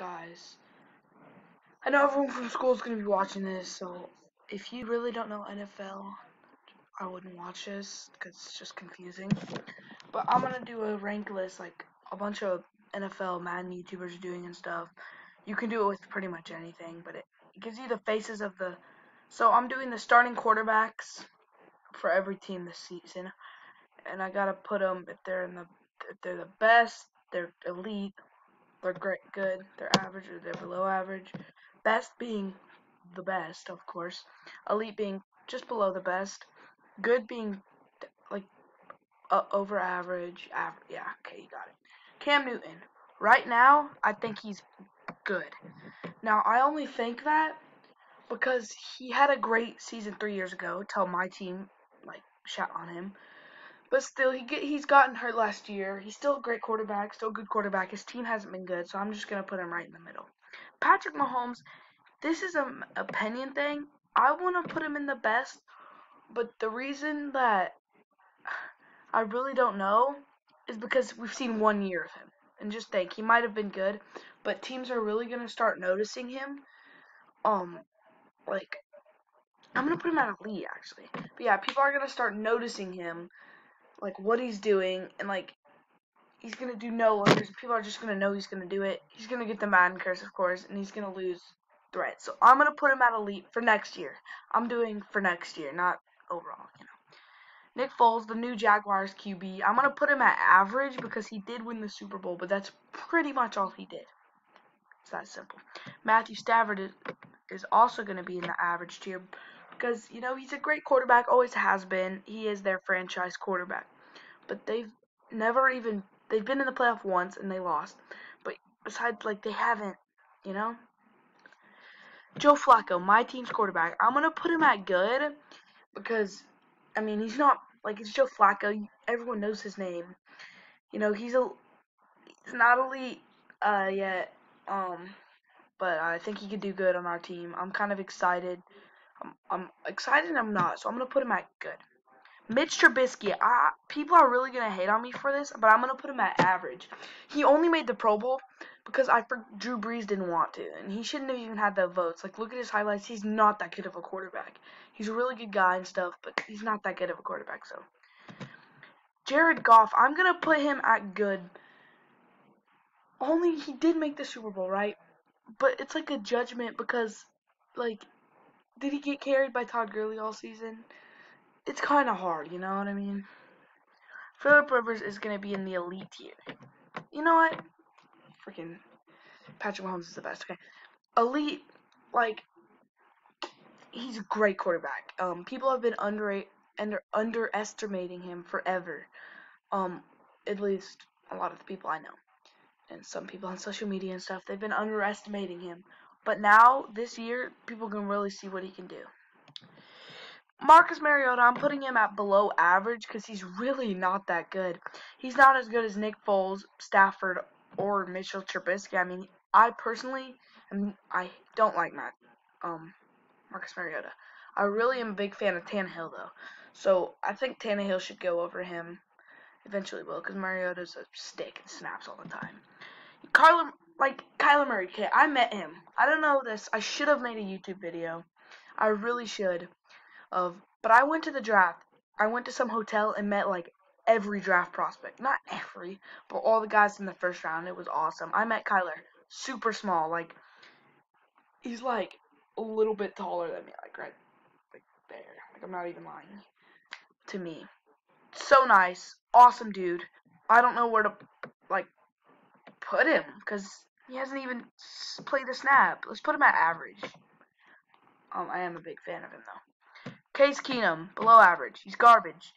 guys, I know everyone from school is going to be watching this, so if you really don't know NFL, I wouldn't watch this because it's just confusing. But I'm going to do a rank list like a bunch of NFL Madden YouTubers are doing and stuff. You can do it with pretty much anything, but it gives you the faces of the. So I'm doing the starting quarterbacks for every team this season, and I gotta put them if they're the best, they're elite, they're great, good, they're average, or they're below average. Best being the best, of course. Elite being just below the best. Good being like over average. Yeah, okay, you got it. Cam Newton. Right now, I think he's good. Now, I only think that because he had a great season 3 years ago. Till my team like shot on him. But still, he's gotten hurt last year. He's still a great quarterback, still a good quarterback. His team hasn't been good, so I'm just gonna put him right in the middle. Patrick Mahomes, this is an opinion thing. I want to put him in the best, but the reason that I really don't know is because we've seen 1 year of him. And just think, he might have been good, but teams are really gonna start noticing him. Um, like I'm gonna put him at elite actually. But yeah, people are gonna start noticing him, like what he's doing, and like he's gonna do no wonders. People are just gonna know he's gonna do it. He's gonna get the Madden curse, of course, and he's gonna lose threats. So I'm gonna put him at elite for next year. I'm doing for next year, not overall. Nick Foles, the new Jaguars QB. I'm gonna put him at average because he did win the Super Bowl, but that's pretty much all he did. It's that simple. Matthew Stafford is also gonna be in the average tier because he's a great quarterback, always has been. He is their franchise quarterback, but they've been in the playoff once and they lost. But besides, like, they haven't, you know. Joe Flacco, my team's quarterback. I'm gonna put him at good because, I mean, he's not like it's Joe Flacco. Everyone knows his name. He's not elite yet. But I think he could do good on our team. I'm kind of excited. I'm excited and I'm not, so I'm gonna put him at good. Mitch Trubisky, people are really going to hate on me for this, but I'm going to put him at average. He only made the Pro Bowl because Drew Brees didn't want to, and he shouldn't have even had the votes. Like, look at his highlights. He's not that good of a quarterback. He's a really good guy and stuff, but he's not that good of a quarterback, so. Jared Goff, I'm going to put him at good. Only he did make the Super Bowl, right? But it's like a judgment because, like, did he get carried by Todd Gurley all season? It's kind of hard, you know what I mean? Philip Rivers is going to be in the elite tier. You know what? Freaking Patrick Mahomes is the best. Okay. Elite, like, he's a great quarterback. People have been underestimating him forever. At least a lot of the people I know. And some people on social media and stuff, they've been underestimating him. But now, this year, people can really see what he can do. Marcus Mariota, I'm putting him at below average because he's really not that good. He's not as good as Nick Foles, Stafford, or Mitchell Trubisky. I mean, I personally I don't like Marcus Mariota. I really am a big fan of Tannehill though, so I think Tannehill should go over him. Eventually will, because Mariota's a stick and snaps all the time. Kyler Murray. Okay, I met him. I don't know this. I should have made a YouTube video. I really should. But I went to the draft. I went to some hotel and met like every draft prospect. Not every, but all the guys in the first round. It was awesome. I met Kyler. Super small. Like, he's like a little bit taller than me. Like, right like there. Like, I'm not even lying. To me. So nice. Awesome dude. I don't know where to, like, put him. Because he hasn't even played a snap. Let's put him at average. I am a big fan of him, though. Case Keenum, below average. He's garbage.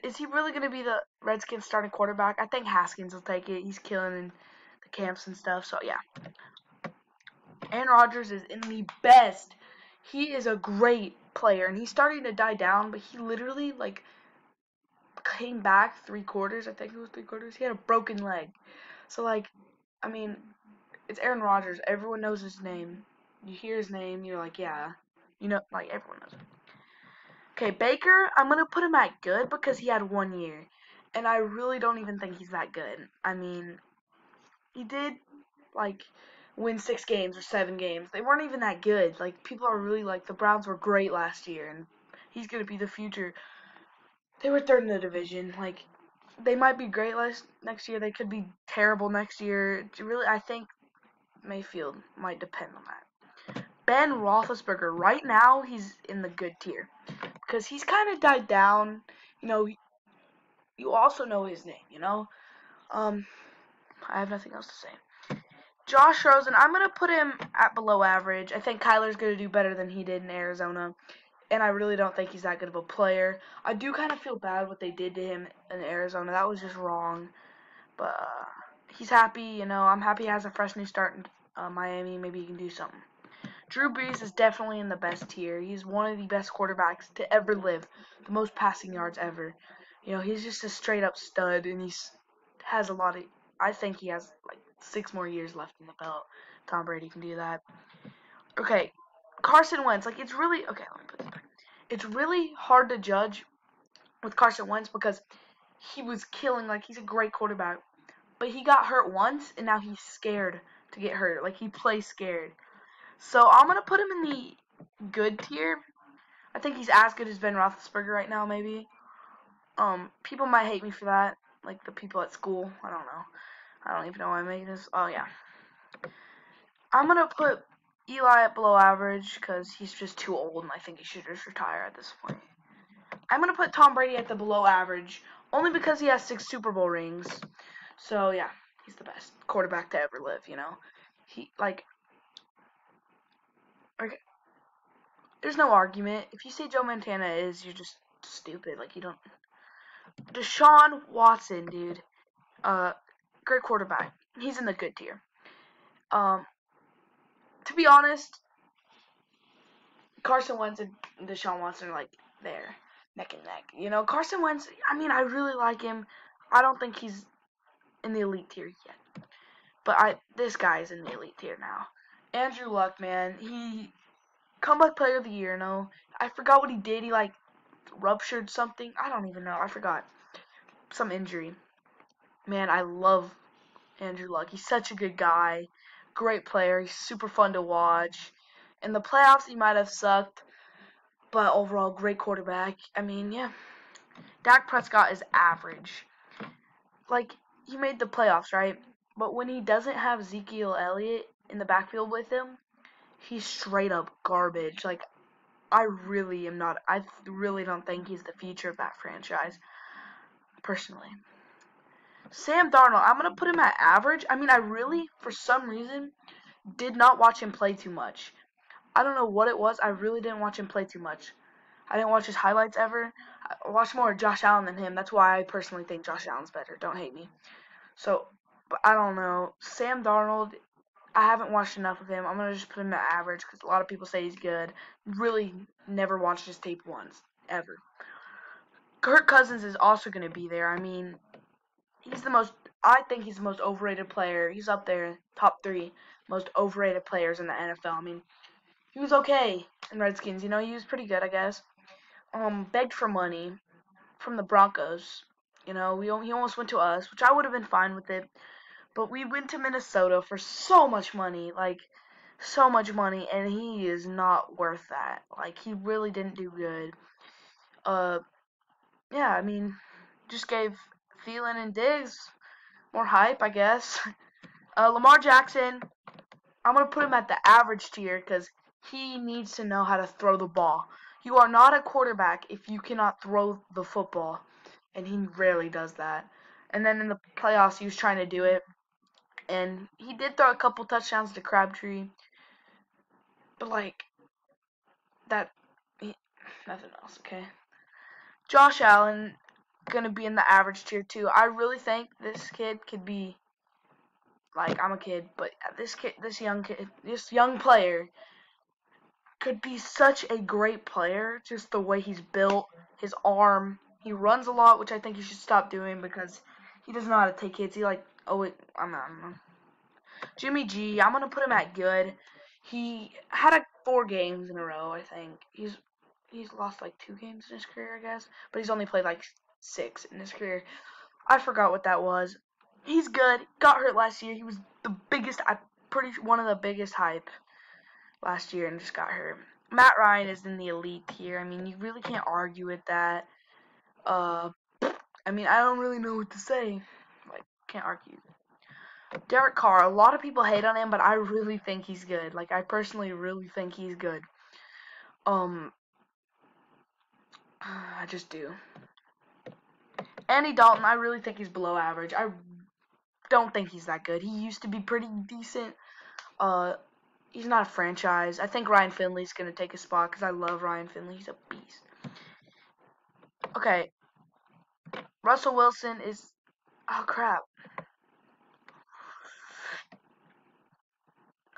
Is he really going to be the Redskins starting quarterback? I think Haskins will take it. He's killing in the camps and stuff. So, yeah. Aaron Rodgers is in the best. He is a great player, and he's starting to die down, but he literally, like, came back 3 quarters. I think it was 3 quarters. He had a broken leg. So, like, I mean, it's Aaron Rodgers. Everyone knows his name. You hear his name, you're like, yeah. Like, everyone knows him. Okay, Baker, I'm going to put him at good because he had 1 year. And I really don't even think he's that good. I mean, he did, like, win 6 games or 7 games. They weren't even that good. Like, people are really like, the Browns were great last year, and he's going to be the future. They were third in the division. Like, they might be great next year. They could be terrible next year. Really, I think Mayfield might depend on that. Ben Roethlisberger, right now, he's in the good tier. Because he's kind of died down. You know, you also know his name, you know? I have nothing else to say. Josh Rosen, I'm going to put him at below average. I think Kyler's going to do better than he did in Arizona. And I really don't think he's that good of a player. I do kind of feel bad what they did to him in Arizona. That was just wrong. But he's happy, you know. I'm happy he has a fresh new start in Miami. Maybe he can do something. Drew Brees is definitely in the best tier. He's one of the best quarterbacks to ever live. The most passing yards ever. You know, he's just a straight up stud, and has a lot of. I think he has like 6 more years left in the belt. Tom Brady can do that. Okay, Carson Wentz. Like, it's really okay. Let me put this back. It's really hard to judge with Carson Wentz because he was killing. Like, he's a great quarterback, but he got hurt once, and now he's scared to get hurt. Like, he plays scared. So I'm gonna put him in the good tier. I think he's as good as Ben Roethlisberger right now, maybe. People might hate me for that, like the people at school. I don't know. I don't even know why I'm making this. Oh yeah. I'm gonna put Eli at below average because he's just too old, and I think he should just retire at this point. I'm gonna put Tom Brady at the below average only because he has 6 Super Bowl rings. So yeah, he's the best quarterback to ever live. You know, he like. Okay, there's no argument. If you say Joe Montana is, you're just stupid. Like, you don't. Deshaun Watson, dude. Great quarterback. He's in the good tier. Um, to be honest, Carson Wentz and Deshaun Watson are like there, neck and neck. You know, Carson Wentz. I mean, I really like him. I don't think he's in the elite tier yet, but this guy's in the elite tier now. Andrew Luck, man, he comeback player of the year. No, I forgot what he did. He like ruptured something. I don't even know. I forgot some injury. Man, I love Andrew Luck. He's such a good guy. Great player. He's super fun to watch. In the playoffs, he might have sucked, but overall, great quarterback. I mean, yeah. Dak Prescott is average. Like, he made the playoffs, right? But when he doesn't have Ezekiel Elliott in the backfield with him, he's straight up garbage. Like, I really don't think he's the future of that franchise, personally. Sam Darnold, I'm going to put him at average. I mean, I really, for some reason, did not watch him play too much. I don't know what it was. I really didn't watch him play too much. I didn't watch his highlights ever. I watched more of Josh Allen than him. That's why I personally think Josh Allen's better. Don't hate me. So, but I don't know. Sam Darnold, I haven't watched enough of him. I'm going to just put him at average because a lot of people say he's good. Really never watched his tape once. Ever. Kirk Cousins is also going to be there. I mean, I think he's the most overrated player. He's up there, top 3 most overrated players in the NFL. I mean, he was okay in Redskins. You know, he was pretty good, I guess. Begged for money from the Broncos. You know, he almost went to us, which I would have been fine with it. But we went to Minnesota for so much money, like, so much money, and he is not worth that. Like, he really didn't do good. Yeah, I mean, just gave Thielen and Diggs more hype, I guess. Lamar Jackson, I'm going to put him at the average tier because he needs to know how to throw the ball. You are not a quarterback if you cannot throw the football, and he rarely does that. And then in the playoffs, he was trying to do it, and he did throw a couple touchdowns to Crabtree, but like nothing else. Okay, Josh Allen gonna be in the average tier too. I really think this kid could be like, I'm a kid, but this young player could be such a great player. Just the way he's built, his arm. He runs a lot, which I think he should stop doing because he doesn't know how to take hits. I don't know. Jimmy G, I'm gonna put him at good. He had 4 games in a row, I think. He's lost like 2 games in his career, I guess, but he's only played like 6 in his career. I forgot what that was. He's good. Got hurt last year. He was the biggest. one of the biggest hype last year and just got hurt. Matt Ryan is in the elite tier. I mean, you really can't argue with that. I mean, I don't really know what to say. Like, can't argue. Derek Carr, a lot of people hate on him, but I really think he's good. Like, I personally really think he's good. I just do. Andy Dalton, I really think he's below average. I don't think he's that good. He used to be pretty decent. He's not a franchise. I think Ryan Finley's going to take a spot because I love Ryan Finley. He's a beast. Okay. Russell Wilson is... Oh, crap.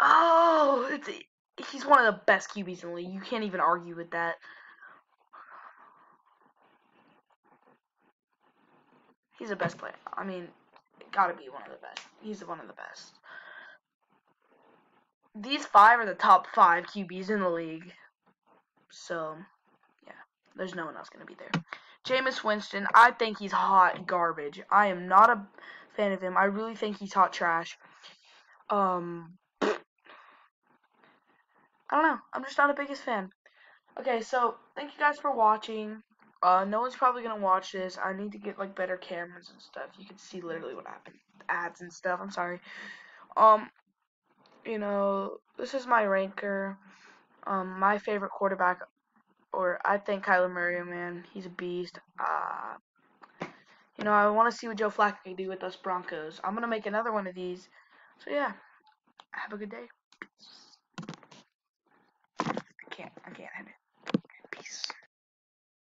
Oh, he's one of the best QBs in the league. You can't even argue with that. He's the best player. I mean, gotta be one of the best. He's one of the best. These 5 are the top 5 QBs in the league. So, yeah. There's no one else going to be there. Jameis Winston, I think he's hot garbage. I am not a fan of him. I really think he's hot trash. I don't know. I'm just not the biggest fan. Okay, so thank you guys for watching. No one's probably gonna watch this. I need to get like better cameras and stuff. You can see literally what happened, ads and stuff. I'm sorry. You know, this is my ranker. My favorite quarterback, or I think Kyler Murray, man, he's a beast. You know, I want to see what Joe Flacco can do with us Broncos. I'm gonna make another one of these. So yeah, have a good day.